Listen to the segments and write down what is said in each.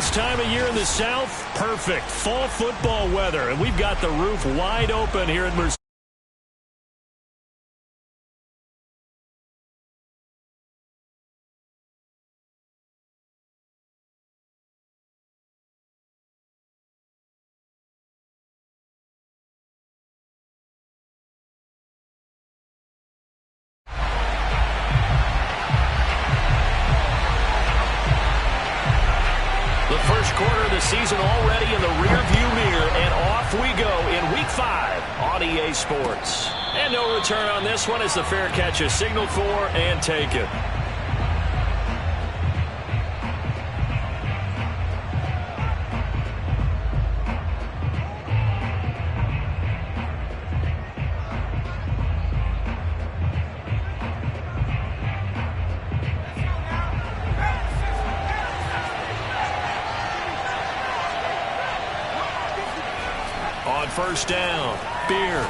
This time of year in the South, perfect. Fall football weather, and we've got the roof wide open here at Mercedes. The first quarter of the season already in the rearview mirror, and off we go in Week 5 on EA Sports. And no return on this one as the fair catch is signaled for and taken. On first down, Beard.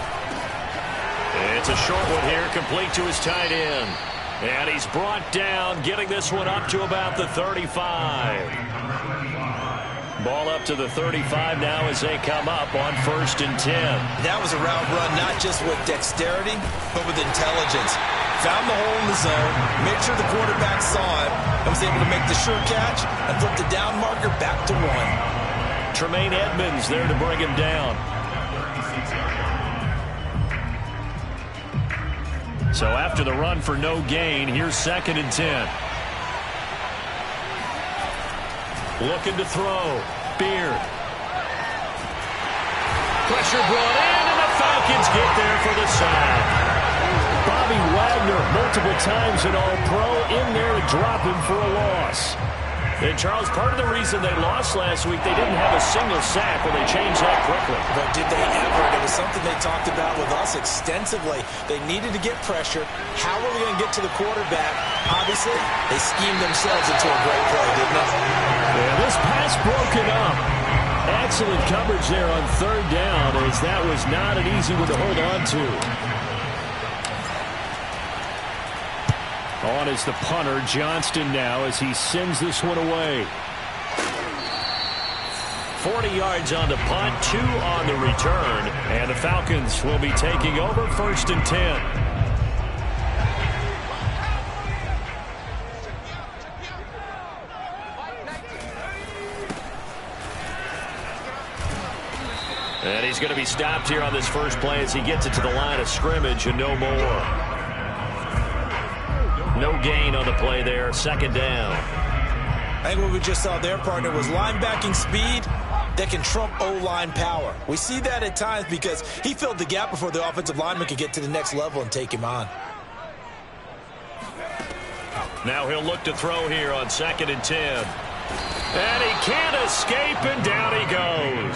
It's a short one here, complete to his tight end. And he's brought down, getting this one up to about the 35. Ball up to the 35 now as they come up on 1st and 10. That was a route run, not just with dexterity, but with intelligence. Found the hole in the zone, made sure the quarterback saw it, and was able to make the sure catch and flip the down marker back to 1. Tremaine Edmonds there to bring him down. So after the run for no gain, here's 2nd and 10. Looking to throw. Beard. Pressure brought in, and the Falcons get there for the sack. Bobby Wagner, multiple times an All-Pro, in there to drop him for a loss. And, Charles, part of the reason they lost last week, they didn't have a single sack. Well, they changed that quickly. But did they ever? It was something they talked about with us extensively. They needed to get pressure. How are we going to get to the quarterback? Obviously, they schemed themselves into a great play, didn't they? Yeah, this pass broken up. Excellent coverage there on 3rd down, as that was not an easy one to hold on to. On is the punter, Johnston, now, as he sends this one away. 40 yards on the punt, 2 on the return, and the Falcons will be taking over 1st and 10. And he's going to be stopped here on this first play as he gets it to the line of scrimmage and no more. No gain on the play there, 2nd down. I think what we just saw there, partner, was linebacking speed that can trump O-line power. We see that at times because he filled the gap before the offensive lineman could get to the next level and take him on. Now he'll look to throw here on 2nd and 10. And he can't escape, and down he goes.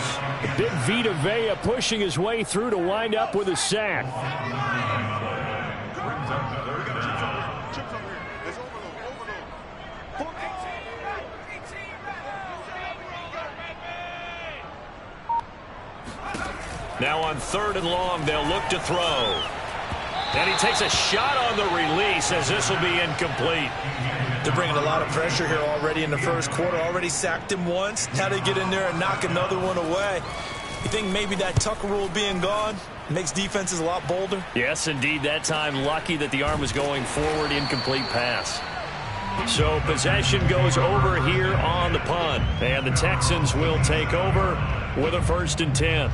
Big Vita Vea pushing his way through to wind up with a sack. Now on 3rd and long, they'll look to throw. And he takes a shot on the release as this will be incomplete. They're bringing a lot of pressure here already in the first quarter. Already sacked him once. Now they get in there and knock another one away. You think maybe that Tucker rule being gone makes defenses a lot bolder? Yes, indeed. That time, lucky that the arm was going forward, incomplete pass. So possession goes over here on the punt. And the Texans will take over with a 1st and 10.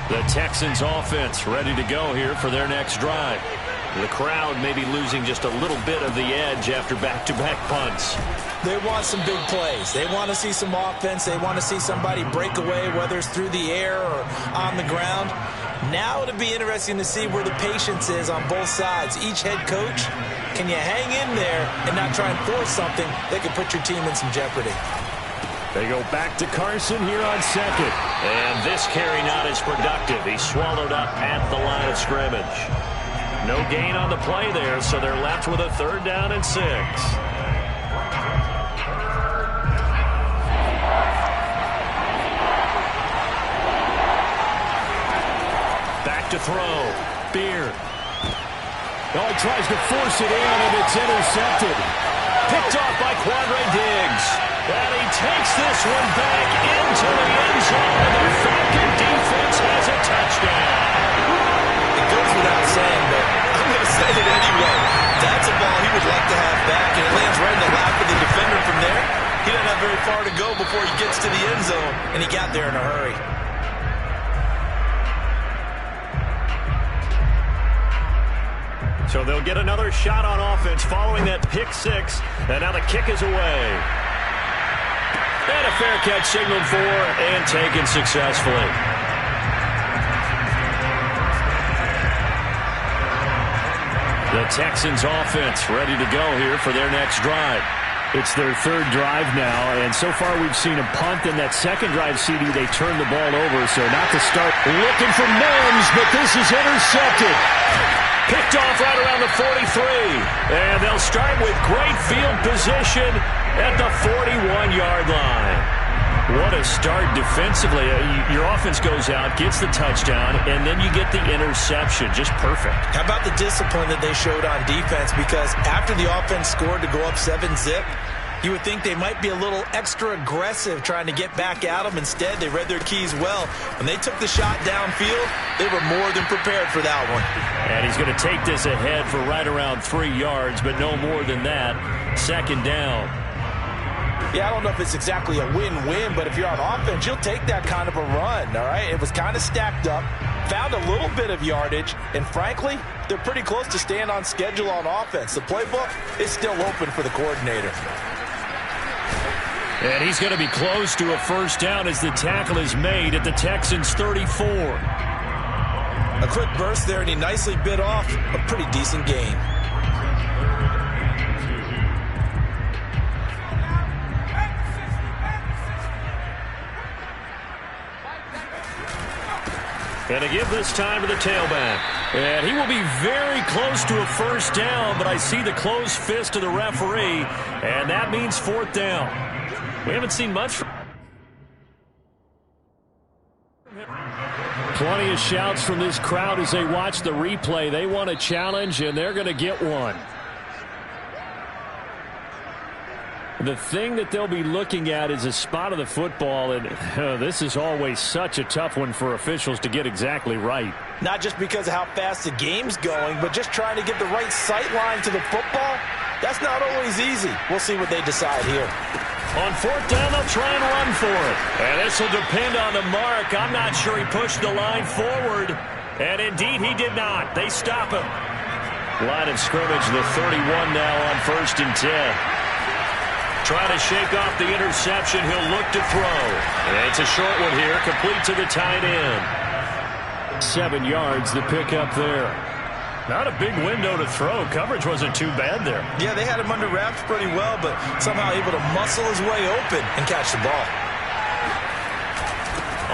The Texans offense ready to go here for their next drive. The crowd may be losing just a little bit of the edge after back-to-back punts. They want some big plays. They want to see some offense. They want to see somebody break away, whether it's through the air or on the ground. Now it'll be interesting to see where the patience is on both sides. Each head coach, can you hang in there and not try and force something that could put your team in some jeopardy? They go back to Carson here on 2nd. And this carry not as productive. He's swallowed up at the line of scrimmage. No gain on the play there, so they're left with a 3rd down and 6. Back to throw. Beard. Oh, he tries to force it in, and it's intercepted. Picked off by Quandre Diggs. And he takes this one back into the end zone, and the Falcon defense has a touchdown. It goes without saying, but I'm going to say it anyway. That's a ball he would like to have back, and it lands right in the lap of the defender from there. He doesn't have very far to go before he gets to the end zone, and he got there in a hurry. So they'll get another shot on offense following that pick six, and now the kick is away. And a fair catch signaled for and taken successfully. The Texans offense ready to go here for their next drive. It's their third drive now, and so far we've seen a punt. In that second drive, CD, they turned the ball over, so not to start looking for Mims, but this is intercepted. Picked off right around the 43, and they'll start with great field position at the 41-yard line. What a start defensively. Your offense goes out, gets the touchdown, and then you get the interception. Just perfect. How about the discipline that they showed on defense? Because after the offense scored to go up 7-zip, you would think they might be a little extra aggressive trying to get back at them. Instead, they read their keys well. When they took the shot downfield, they were more than prepared for that one. And he's going to take this ahead for right around 3 yards, but no more than that. Second down. Yeah, I don't know if it's exactly a win-win, but if you're on offense, you'll take that kind of a run, all right? It was kind of stacked up, found a little bit of yardage, and frankly, they're pretty close to staying on schedule on offense. The playbook is still open for the coordinator. And he's going to be close to a first down as the tackle is made at the Texans' 34. A quick burst there, and he nicely bit off a pretty decent gain. And to give this time to the tailback. And he will be very close to a first down, but I see the closed fist of the referee, and that means fourth down. We haven't seen much from plenty of shouts from this crowd as they watch the replay. They want a challenge, and they're going to get one. The thing that they'll be looking at is a spot of the football, and this is always such a tough one for officials to get exactly right. Not just because of how fast the game's going, but just trying to get the right sight line to the football. That's not always easy. We'll see what they decide here. On fourth down, they'll try and run for it. And this will depend on the mark. I'm not sure he pushed the line forward. And indeed, he did not. They stop him. Line of scrimmage, the 31 now on 1st and 10. Trying to shake off the interception. He'll look to throw. And it's a short one here, complete to the tight end. 7 yards, the pickup there. Not a big window to throw. Coverage wasn't too bad there. Yeah, they had him under wraps pretty well, but somehow able to muscle his way open and catch the ball.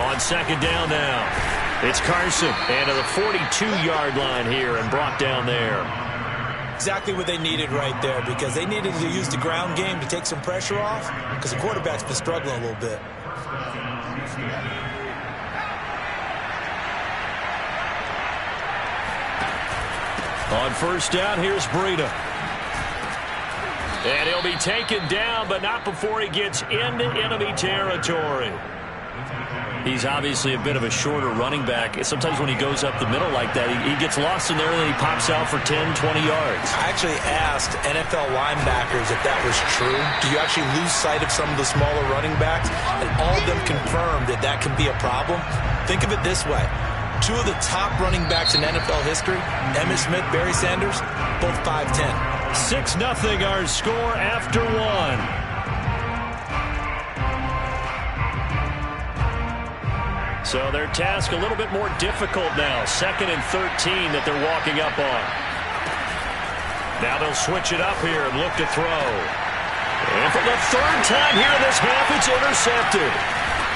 On second down now, it's Carson. And to the 42-yard line here and brought down there. Exactly what they needed right there, because they needed to use the ground game to take some pressure off, because the quarterback's been struggling a little bit. On first down, here's Breida. And he'll be taken down, but not before he gets into enemy territory. He's obviously a bit of a shorter running back. Sometimes when he goes up the middle like that, he gets lost in there and then he pops out for 10, 20 yards. I actually asked NFL linebackers if that was true. Do you actually lose sight of some of the smaller running backs? And all of them confirmed that that can be a problem. Think of it this way. 2 of the top running backs in NFL history, Emmitt Smith, Barry Sanders, both 5'10". 6-0 our score after 1. So their task a little bit more difficult now. 2nd and 13 that they're walking up on. Now they'll switch it up here and look to throw. And for the 3rd time here in this half, it's intercepted.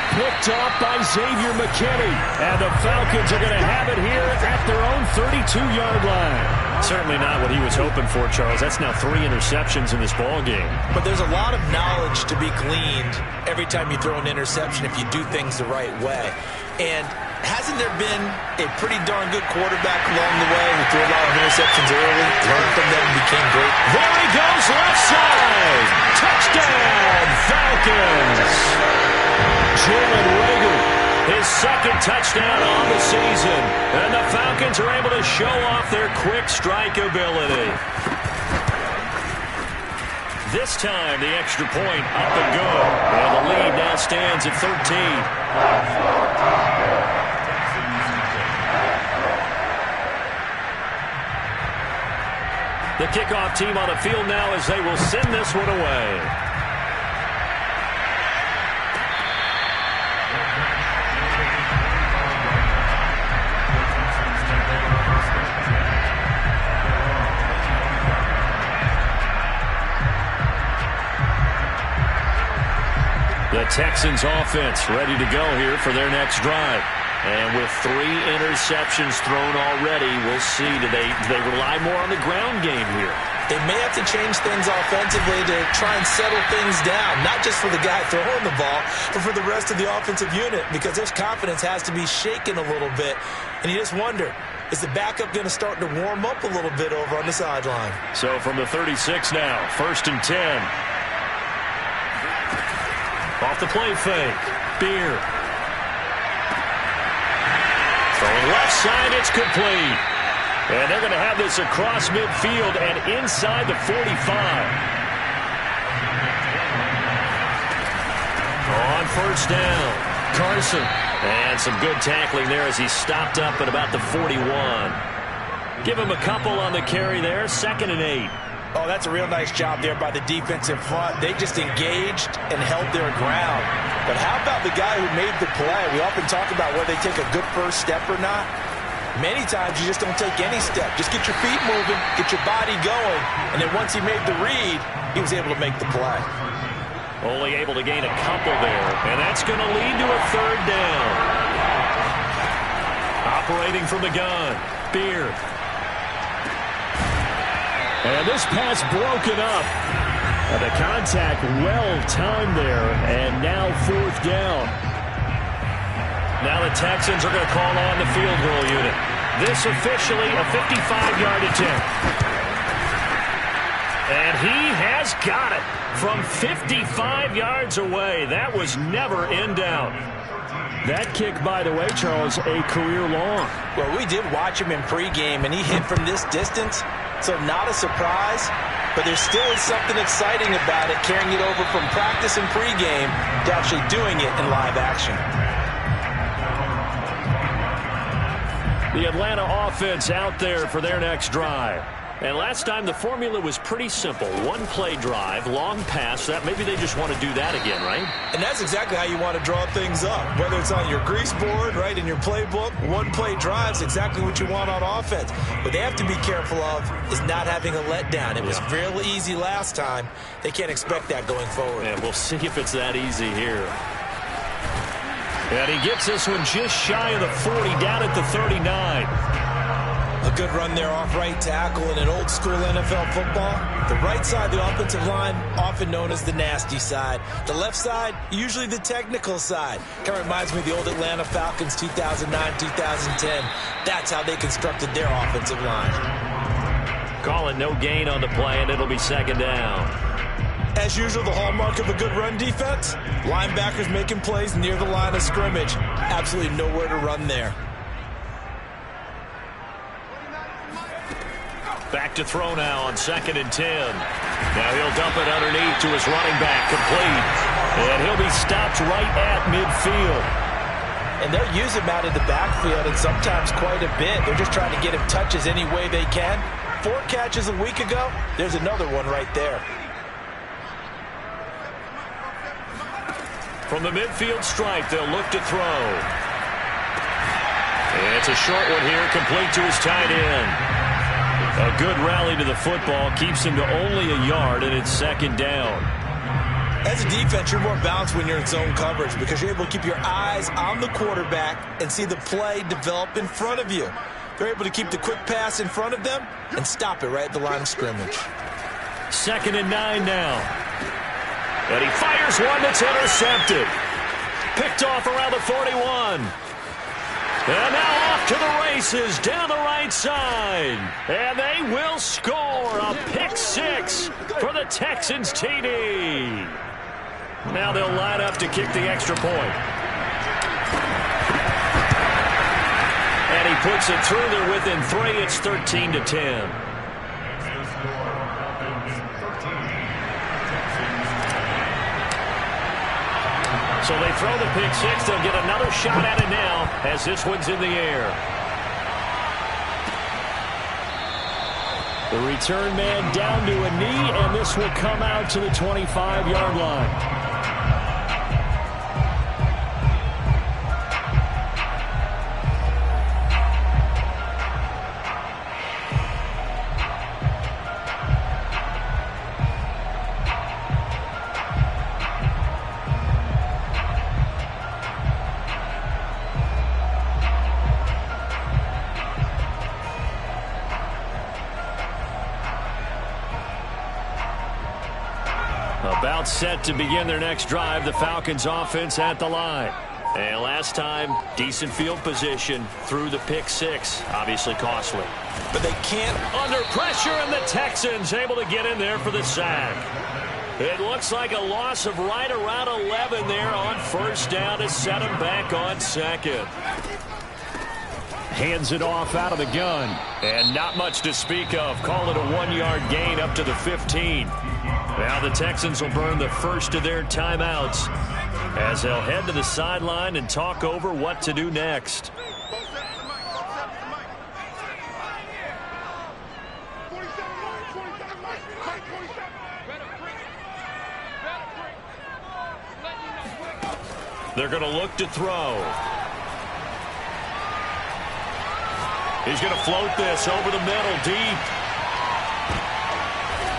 Picked off by Xavier McKinney. And the Falcons are going to have it here at their own 32-yard line. Certainly not what he was hoping for, Charles. That's now 3 interceptions in this ball game. But there's a lot of knowledge to be gleaned every time you throw an interception if you do things the right way. And Hasn't there been a pretty darn good quarterback along the way who threw a lot of interceptions early, learned from them, and became great? There he goes, left side. Touchdown, Falcons. Jalen Reagor, his second touchdown on the season. And the Falcons are able to show off their quick strike ability. This time, the extra point up and good. And the lead now stands at 13. The kickoff team on the field now as they will send this one away. The Texans offense ready to go here for their next drive. And with 3 interceptions thrown already, we'll see. Do they rely more on the ground game here? They may have to change things offensively to try and settle things down, not just for the guy throwing the ball, but for the rest of the offensive unit, because their confidence has to be shaken a little bit. And you just wonder, is the backup going to start to warm up a little bit over on the sideline? So from the 36 now, 1st and 10. Off the play fake. Beer. Throwing left side, it's complete. And they're going to have this across midfield and inside the 45. On 1st down, Carson. And some good tackling there as he stopped up at about the 41. Give him a couple on the carry there, 2nd and 8. Oh, that's a real nice job there by the defensive front. They just engaged and held their ground. But how about the guy who made the play? We often talk about whether they take a good first step or not. Many times you just don't take any step. Just get your feet moving, get your body going, and then once he made the read, he was able to make the play. Only able to gain a couple there, and that's going to lead to a 3rd down. Operating from the gun, Beer. And this pass broken up. The contact well-timed there, and now 4th down. Now the Texans are going to call on the field goal unit. This officially a 55-yard attempt. And he has got it from 55 yards away. That was never in doubt. That kick, by the way, Charles, a career long. Well, we did watch him in pregame, and he hit from this distance, so not a surprise. But there still is something exciting about it, carrying it over from practice and pregame to actually doing it in live action. The Atlanta offense out there for their next drive. And last time the formula was pretty simple. 1-play drive, long pass. That maybe they just want to do that again, right? And that's exactly how you want to draw things up. Whether it's on your grease board, right, in your playbook, 1-play drives, exactly what you want on offense. What they have to be careful of is not having a letdown. It was real easy last time. They can't expect that going forward. And we'll see if it's that easy here. And he gets this one just shy of the 40, down at the 39. A good run there off right tackle in an old-school NFL football. The right side of the offensive line, often known as the nasty side. The left side, usually the technical side. Kind of reminds me of the old Atlanta Falcons 2009-2010. That's how they constructed their offensive line. Calling no gain on the play, and it'll be 2nd down. As usual, the hallmark of a good run defense, linebackers making plays near the line of scrimmage. Absolutely nowhere to run there. Back to throw now on 2nd and 10. Now he'll dump it underneath to his running back, complete. And he'll be stopped right at midfield. And they'll use him out of the backfield, and sometimes quite a bit. They're just trying to get him touches any way they can. 4 catches a week ago. There's another one right there. From the midfield stripe, they'll look to throw. And it's a short one here, complete to his tight end. A good rally to the football keeps him to only a yard, and it's 2nd down. As a defense, you're more balanced when you're in zone coverage because you're able to keep your eyes on the quarterback and see the play develop in front of you. They're able to keep the quick pass in front of them and stop it right at the line of scrimmage. 2nd and 9 now. And he fires one that's intercepted. Picked off around the 41. And now off to the races down the right side. And they will score a pick six for the Texans TD. Now they'll line up to kick the extra point. And he puts it through. They're within 3. It's 13-10. So they throw the pick six. They'll get another shot at it now as this one's in the air. The return man down to a knee, and this will come out to the 25-yard line. About set to begin their next drive. The Falcons offense at the line. And last time, decent field position through the pick six. Obviously costly. But they can't. Under pressure, and the Texans able to get in there for the sack. It looks like a loss of right around 11 there on first down to set them back on second. Hands it off out of the gun. And not much to speak of. Call it a 1-yard gain up to the 15. Now the Texans will burn the first of their timeouts as they'll head to the sideline and talk over what to do next. They're going to look to throw. He's going to float this over the middle deep.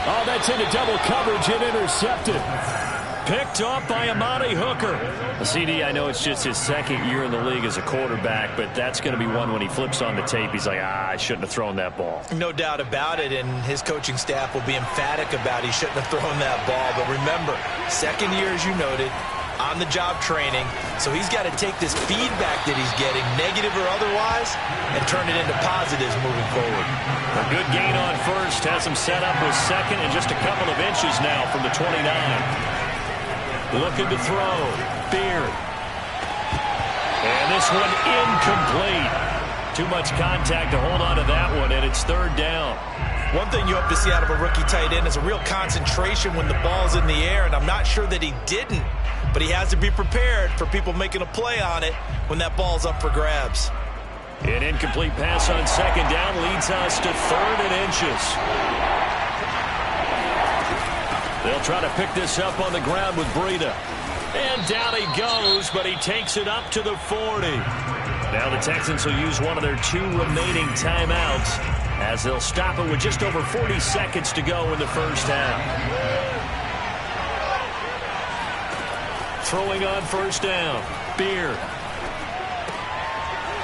Oh, that's into double coverage and intercepted. Picked up by Amani Hooker. CD, I know it's just his second year in the league as a quarterback, but that's going to be one when he flips on the tape. He's like, I shouldn't have thrown that ball. No doubt about it, and his coaching staff will be emphatic about he shouldn't have thrown that ball. But remember, second year, as you noted, on-the-job training, so he's got to take this feedback that he's getting, negative or otherwise, and turn it into positives moving forward. A good gain on first, has him set up with second and just a couple of inches now from the 29. Looking to throw, Beard. And this one incomplete. Too much contact to hold on to that one, and it's third down. One thing you hope to see out of a rookie tight end is a real concentration when the ball's in the air, and I'm not sure that he didn't. But he has to be prepared for people making a play on it when that ball's up for grabs. An incomplete pass on second down leads us to 3rd and inches. They'll try to pick this up on the ground with Breida. And down he goes, but he takes it up to the 40. Now the Texans will use one of their 2 remaining timeouts as they'll stop it with just over 40 seconds to go in the first half. Throwing on first down. Beard.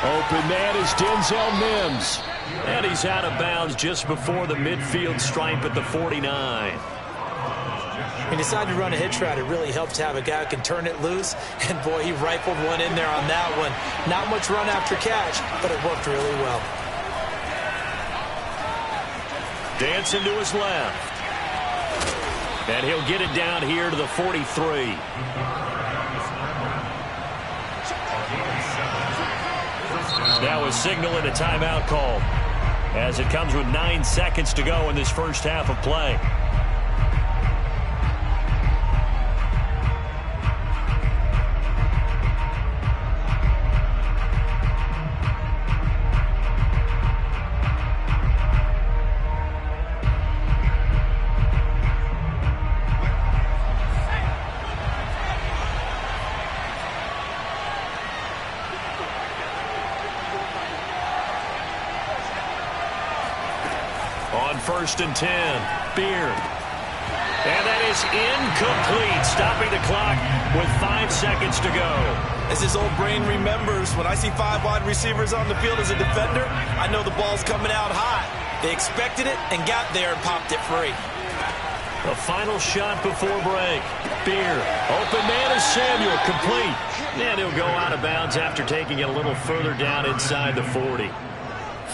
Open man is Denzel Mims. And he's out of bounds just before the midfield stripe at the 49. He decided to run a hitch route. It really helps to have a guy who can turn it loose. And, boy, he rifled one in there on that one. Not much run after catch, but it worked really well. Dancing to his left. And he'll get it down here to the 43. Now a signal and a timeout call as it comes with 9 seconds to go in this first half of play. On 1st and 10, Beard. And that is incomplete, stopping the clock with 5 seconds to go. As his old brain remembers, when I see 5 wide receivers on the field as a defender, I know the ball's coming out hot. They expected it and got there and popped it free. The final shot before break. Beer. Open man is Samuel. Complete. And he'll go out of bounds after taking it a little further down inside the 40.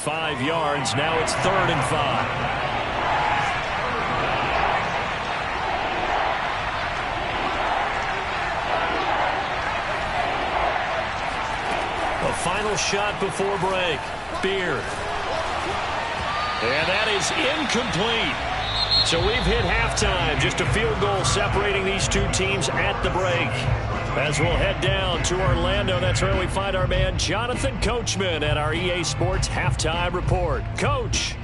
5 yards. Now it's 3rd and 5. The final shot before break. Beer. And that is incomplete. So we've hit halftime. Just a field goal separating these two teams at the break. As we'll head down to Orlando, that's where we find our man Jonathan Coachman at our EA Sports Halftime Report. Coach.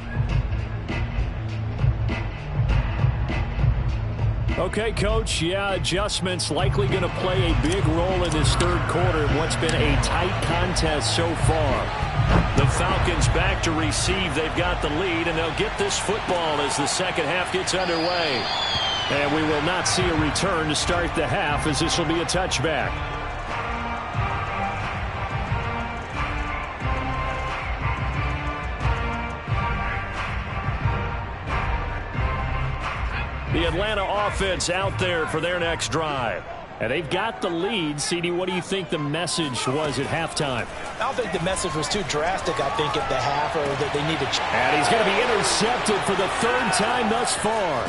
Okay, Coach, yeah, adjustments likely going to play a big role in this third quarter in what's been a tight contest so far. The Falcons back to receive. They've got the lead, and they'll get this football as the second half gets underway. And we will not see a return to start the half, as this will be a touchback. The Atlanta offense out there for their next drive. And they've got the lead. CD, what do you think the message was at halftime? I don't think the message was too drastic, I think, at the half, or that they needed to. And he's going to be intercepted for the 3rd time thus far.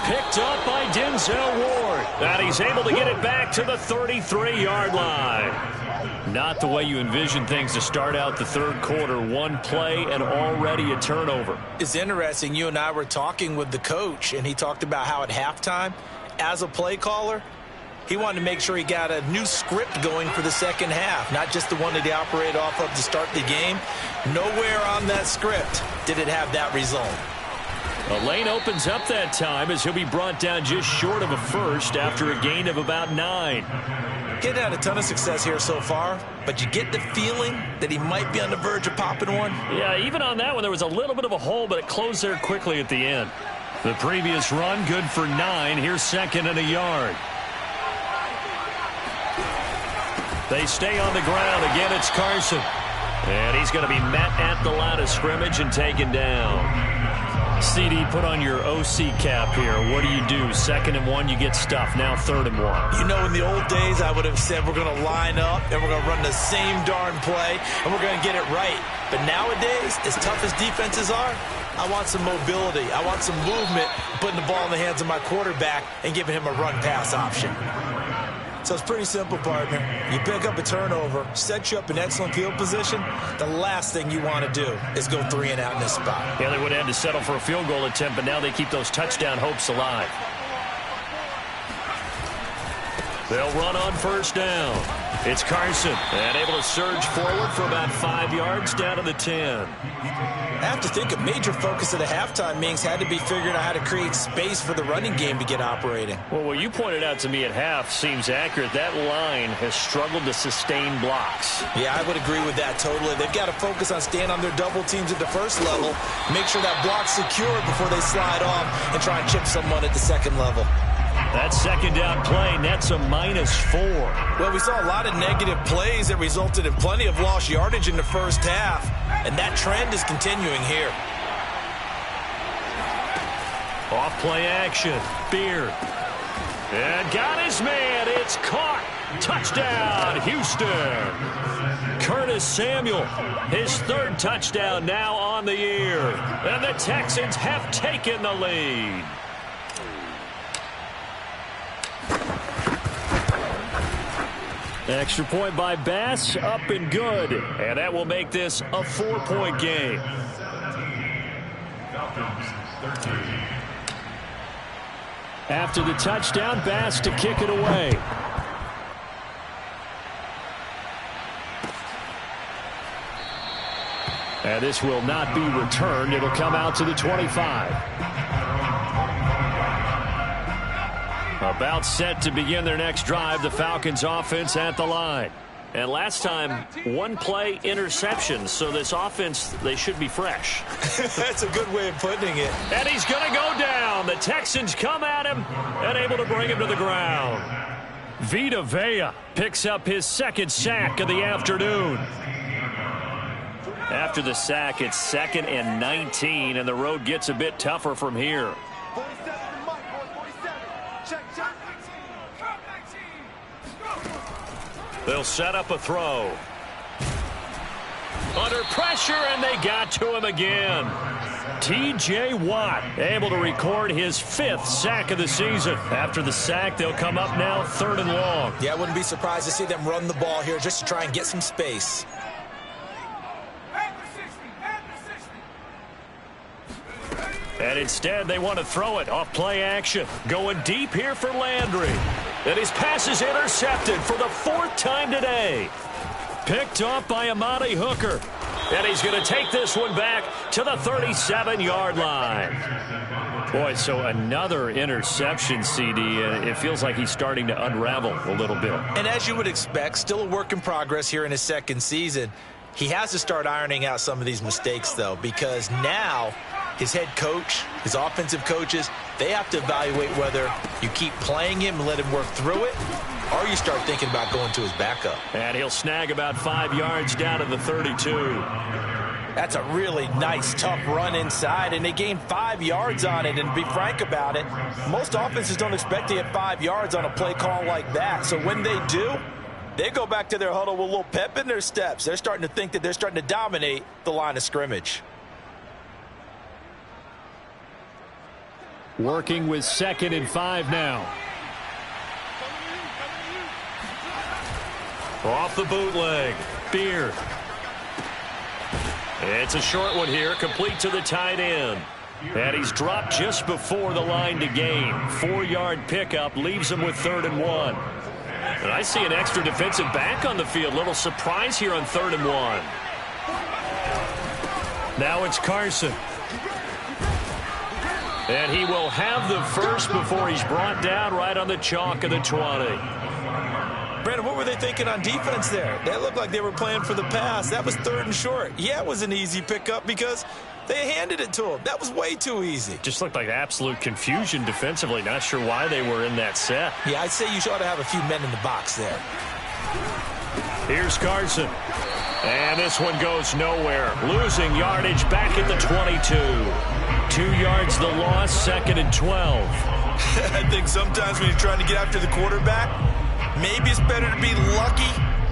Picked up by Denzel Ward. And he's able to get it back to the 33-yard line. Not the way you envision things to start out the third quarter. One play and already a turnover. It's interesting. You and I were talking with the coach, and he talked about how at halftime, as a play caller, he wanted to make sure he got a new script going for the second half, not just the one that he operated off of to start the game. Nowhere on that script did it have that result. The lane opens up that time as he'll be brought down just short of a first after a gain of about 9. Getting had a ton of success here so far, but you get the feeling that he might be on the verge of popping one. Yeah, even on that one, there was a little bit of a hole, but it closed there quickly at the end. The previous run, good for 9. Here's 2nd and a yard. They stay on the ground. Again, it's Carson. And he's going to be met at the line of scrimmage and taken down. CD, put on your OC cap here. What do you do? 2nd and 1, you get stuffed. Now 3rd and 1. You know, in the old days, I would have said we're going to line up and we're going to run the same darn play and we're going to get it right. But nowadays, as tough as defenses are, I want some mobility. I want some movement, putting the ball in the hands of my quarterback and giving him a run-pass option. So it's pretty simple, partner. You pick up a turnover, set you up in excellent field position. The last thing you want to do is go 3 and out in this spot. Yeah, they would have had to settle for a field goal attempt, but now they keep those touchdown hopes alive. They'll run on 1st down. It's Carson, and able to surge forward for about 5 yards down to the 10. I have to think a major focus of the halftime meetings had to be figuring out how to create space for the running game to get operating. Well, what you pointed out to me at half seems accurate. That line has struggled to sustain blocks. Yeah, I would agree with that totally. They've got to focus on staying on their double teams at the first level, make sure that block's secured before they slide off and try and chip someone at the second level. That 2nd down play nets a -4. Well, we saw a lot of negative plays that resulted in plenty of lost yardage in the first half, and that trend is continuing here. Off play action. Beard. And got his man. It's caught. Touchdown, Houston. Curtis Samuel, his 3rd touchdown now on the year. And the Texans have taken the lead. Extra point by Bass, up and good. And that will make this a 4-point game. After the touchdown, Bass to kick it away. And this will not be returned. It'll come out to the 25. About set to begin their next drive, the Falcons offense at the line. And last time, 1 play interception, so this offense, they should be fresh. That's a good way of putting it. And he's going to go down. The Texans come at him and able to bring him to the ground. Vita Vea picks up his 2nd sack of the afternoon. After the sack, it's 2nd and 19, and the road gets a bit tougher from here. They'll set up a throw. Under pressure, and they got to him again. T.J. Watt able to record his 5th sack of the season. After the sack, they'll come up now 3rd and long. Yeah, I wouldn't be surprised to see them run the ball here just to try and get some space. And instead, they want to throw it off play action. Going deep here for Landry. And his pass is intercepted for the 4th time today. Picked off by Amani Hooker. And he's going to take this one back to the 37-yard line. Boy, so another interception, CD. It feels like he's starting to unravel a little bit. And as you would expect, still a work in progress here in his 2nd season. He has to start ironing out some of these mistakes, though, because now his head coach, his offensive coaches, they have to evaluate whether you keep playing him and let him work through it, or you start thinking about going to his backup. And he'll snag about 5 yards down to the 32. That's a really nice, tough run inside, and they gained 5 yards on it. And to be frank about it, most offenses don't expect to get 5 yards on a play call like that. So when they do, they go back to their huddle with a little pep in their steps. They're starting to think that they're starting to dominate the line of scrimmage. Working with 2nd and 5 now. Off the bootleg. Beard. It's a short one here, complete to the tight end. And he's dropped just before the line to gain. 4-yard pickup leaves him with 3rd and 1. And I see an extra defensive back on the field. Little surprise here on 3rd and 1. Now it's Carson. And he will have the first before he's brought down right on the chalk of the 20. Brandon, what were they thinking on defense there? That looked like they were playing for the pass. That was 3rd and short. Yeah, it was an easy pickup because they handed it to him. That was way too easy. Just looked like absolute confusion defensively. Not sure why they were in that set. Yeah, I'd say you ought to have a few men in the box there. Here's Carson. And this one goes nowhere. Losing yardage back at the 22. 2 yards the loss, 2nd and 12. I think sometimes when you're trying to get after the quarterback, maybe it's better to be lucky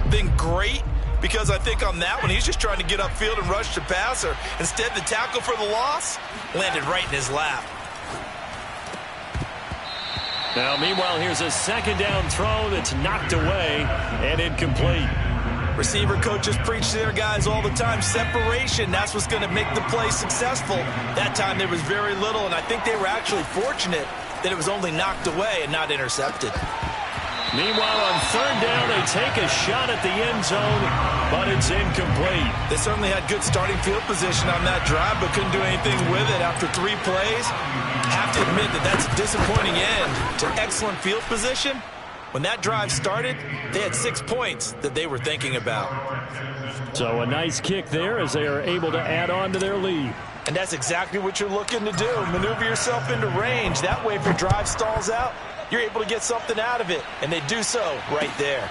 than great, because I think on that one, he's just trying to get upfield and rush the passer. Instead, the tackle for the loss landed right in his lap. Now, meanwhile, here's a 2nd down throw that's knocked away and incomplete. Receiver coaches preach to their guys all the time. Separation, that's what's going to make the play successful. That time there was very little, and I think they were actually fortunate that it was only knocked away and not intercepted. Meanwhile, on 3rd down, they take a shot at the end zone, but it's incomplete. They certainly had good starting field position on that drive, but couldn't do anything with it after 3 plays. Have to admit that that's a disappointing end to excellent field position. When that drive started, they had 6 points that they were thinking about. So a nice kick there as they are able to add on to their lead. And that's exactly what you're looking to do. Maneuver yourself into range. That way, if your drive stalls out, you're able to get something out of it. And they do so right there.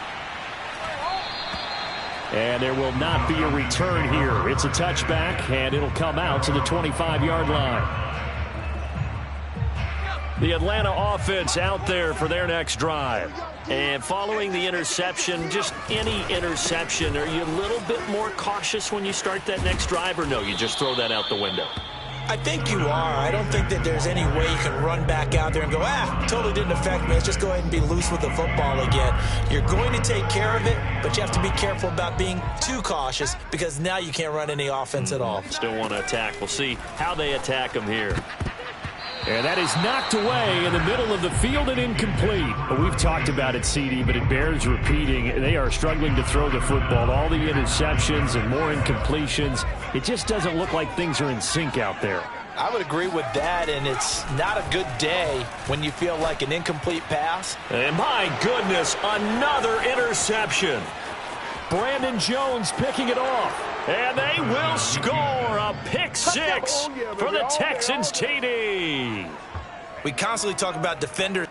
And there will not be a return here. It's a touchback, and it'll come out to the 25-yard line. The Atlanta offense out there for their next drive. And following the interception, just any interception, are you a little bit more cautious when you start that next drive, or no, you just throw that out the window? I think you are. I don't think that there's any way you can run back out there and go, totally didn't affect me. Let's just go ahead and be loose with the football again. You're going to take care of it, but you have to be careful about being too cautious, because now you can't run any offense at all. Still want to attack. We'll see how they attack them here. And that is knocked away in the middle of the field and incomplete. We've talked about it, CD, but it bears repeating. They are struggling to throw the football. All the interceptions and more incompletions. It just doesn't look like things are in sync out there. I would agree with that, and it's not a good day when you feel like an incomplete pass. And my goodness, another interception. Brandon Jones picking it off. And they will score a pick 6 for the Texans TD. We constantly talk about defenders